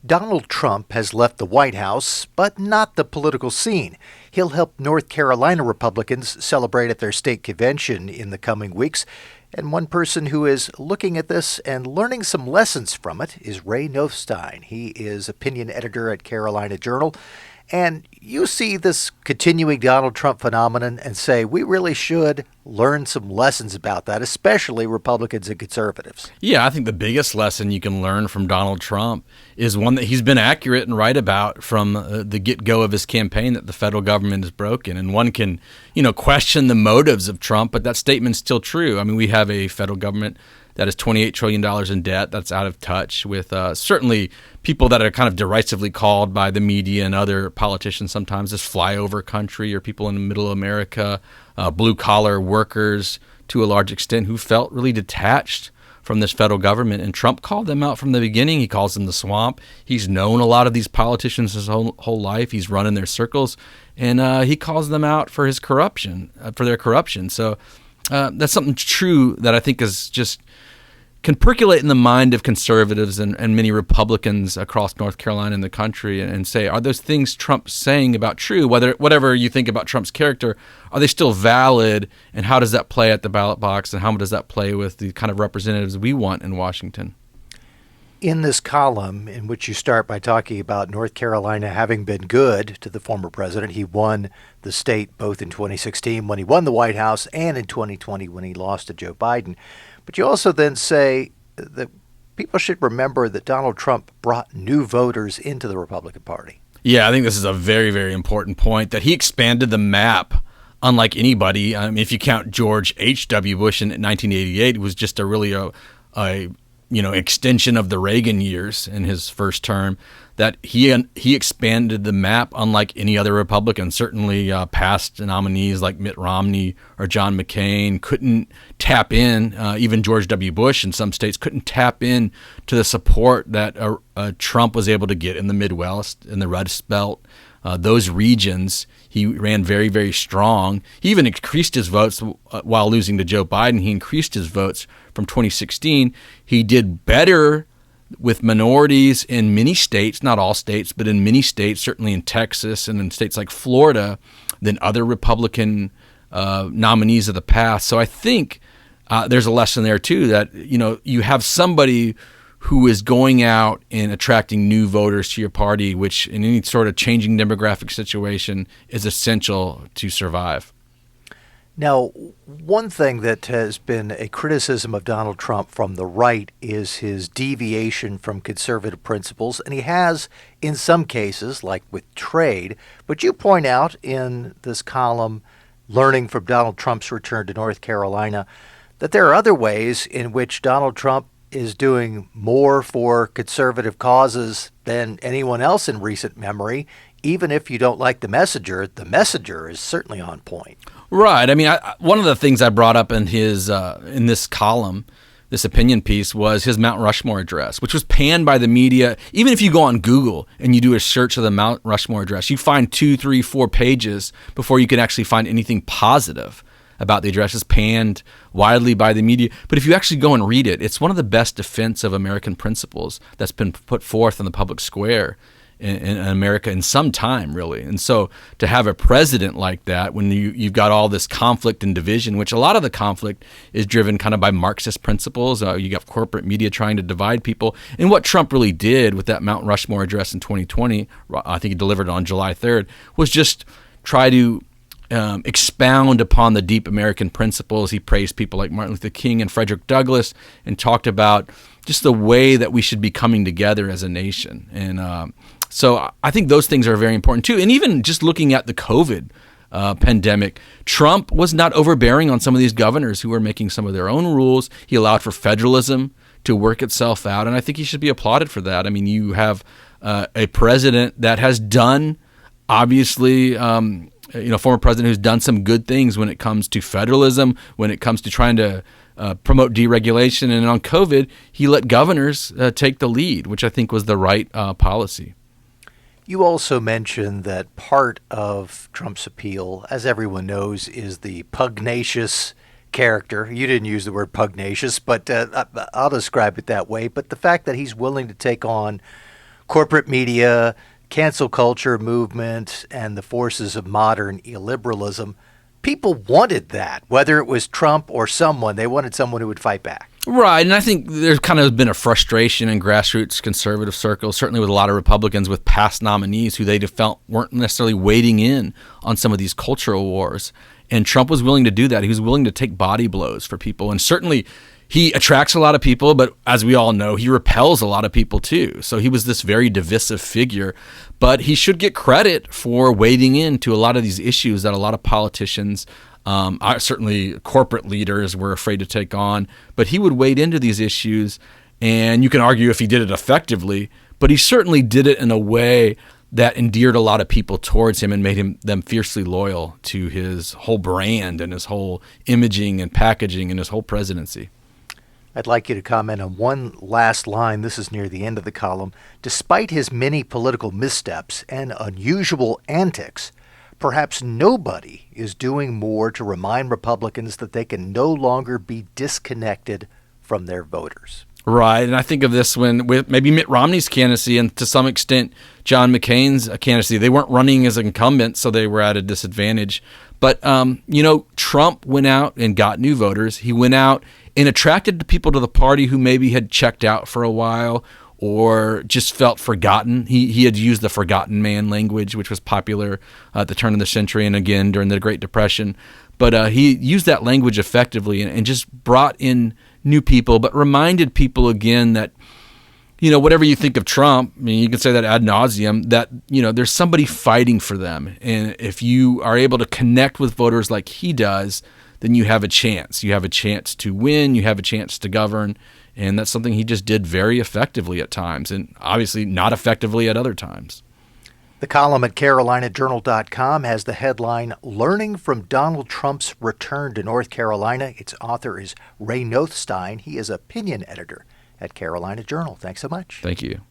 Donald Trump has left the White House, but not the political scene. He'll help North Carolina Republicans celebrate at their state convention in the coming weeks. And one person who is looking at this and learning some lessons from it is Ray Nothstine. He is opinion editor at Carolina Journal. And you see this continuing Donald Trump phenomenon and say we really should learn some lessons about that, especially Republicans and conservatives. Yeah, I think the biggest lesson you can learn from Donald Trump is one that he's been accurate and right about from the get-go of his campaign, that the federal government is broken. And one can, question the motives of Trump, but that statement's still true. I mean, we have a federal government that is $28 trillion in debt. That's out of touch with certainly people that are kind of derisively called by the media and other politicians sometimes as flyover country, or people in the middle America, blue-collar workers to a large extent who felt really detached from this federal government. And Trump called them out from the beginning. He calls them the swamp. He's known a lot of these politicians his whole life. He's run in their circles. And he calls them out for his corruption, for their corruption. So that's something true that I think is just can percolate in the mind of conservatives and many Republicans across North Carolina and the country, and say, are those things Trump's saying about true? Whatever you think about Trump's character, are they still valid? And how does that play at the ballot box? And how does that play with the kind of representatives we want in Washington? In this column, in which you start by talking about North Carolina having been good to the former president, he won the state both in 2016 when he won the White House and in 2020 when he lost to Joe Biden. But you also then say that people should remember that Donald Trump brought new voters into the Republican Party. Yeah, I think this is a very, very important point, that he expanded the map unlike anybody. I mean, if you count George H.W. Bush in 1988, it was just a extension of the Reagan years in his first term, that he expanded the map unlike any other Republican. Certainly past nominees like Mitt Romney or John McCain couldn't tap in, even George W. Bush in some states couldn't tap in to the support that Trump was able to get in the Midwest, in the Rust Belt. Those regions, he ran very, very strong. He even increased his votes while losing to Joe Biden. He increased his votes from 2016. He did better with minorities in many states, not all states, but in many states, certainly in Texas and in states like Florida, than other Republican nominees of the past. So I think there's a lesson there, too, that, you have somebody who is going out and attracting new voters to your party, which in any sort of changing demographic situation is essential to survive. Now, one thing that has been a criticism of Donald Trump from the right is his deviation from conservative principles, and he has in some cases, like with trade. But you point out in this column, learning from Donald Trump's return to North Carolina, that there are other ways in which Donald Trump is doing more for conservative causes than anyone else in recent memory. Even if you don't like the messenger is certainly on point. Right. I mean, one of the things I brought up in his in this column, this opinion piece, was his Mount Rushmore address, which was panned by the media. Even if you go on Google and you do a search of the Mount Rushmore address, you find 2, 3, 4 pages before you can actually find anything positive about the address. Is panned widely by the media. But if you actually go and read it, it's one of the best defense of American principles that's been put forth in the public square in America in some time, really. And so to have a president like that, when you've got all this conflict and division, which a lot of the conflict is driven kind of by Marxist principles. You got corporate media trying to divide people. And what Trump really did with that Mount Rushmore address in 2020, I think he delivered it on July 3rd, was just try to expound upon the deep American principles. He praised people like Martin Luther King and Frederick Douglass and talked about just the way that we should be coming together as a nation. And so I think those things are very important too. And even just looking at the COVID pandemic, Trump was not overbearing on some of these governors who were making some of their own rules. He allowed for federalism to work itself out, and I think he should be applauded for that. I mean, you have a president that has done, obviously, former president who's done some good things when it comes to federalism, when it comes to trying to promote deregulation. And on COVID, he let governors take the lead, which I think was the right policy. You also mentioned that part of Trump's appeal, as everyone knows, is the pugnacious character. You didn't use the word pugnacious, but I'll describe it that way. But the fact that he's willing to take on corporate media, cancel culture movement, and the forces of modern illiberalism. People wanted that, whether it was Trump or someone. They wanted someone who would fight back. Right, and I think there's kind of been a frustration in grassroots conservative circles, certainly with a lot of Republicans, with past nominees who they felt weren't necessarily wading in on some of these cultural wars. And Trump was willing to do that. He was willing to take body blows for people. And certainly he attracts a lot of people, but as we all know, he repels a lot of people too. So he was this very divisive figure. But he should get credit for wading into a lot of these issues that a lot of politicians, certainly corporate leaders, were afraid to take on. But he would wade into these issues, and you can argue if he did it effectively, but he certainly did it in a way that endeared a lot of people towards him and made them fiercely loyal to his whole brand and his whole imaging and packaging and his whole presidency. I'd like you to comment on one last line. This is near the end of the column. Despite his many political missteps and unusual antics, perhaps nobody is doing more to remind Republicans that they can no longer be disconnected from their voters. Right, and I think of this when with maybe Mitt Romney's candidacy and to some extent John McCain's candidacy. They weren't running as incumbents, so they were at a disadvantage. But, Trump went out and got new voters. He went out and attracted people to the party who maybe had checked out for a while or just felt forgotten. He had used the forgotten man language, which was popular at the turn of the century and again during the Great Depression. But he used that language effectively and just brought in new people, but reminded people again that, whatever you think of Trump, I mean, you can say that ad nauseum, that, there's somebody fighting for them. And if you are able to connect with voters like he does, then you have a chance. You have a chance to win. You have a chance to govern. And that's something he just did very effectively at times, and obviously not effectively at other times. The column at CarolinaJournal.com has the headline, Learning from Donald Trump's Return to North Carolina. Its author is Ray Nothstine. He is opinion editor at Carolina Journal. Thanks so much. Thank you.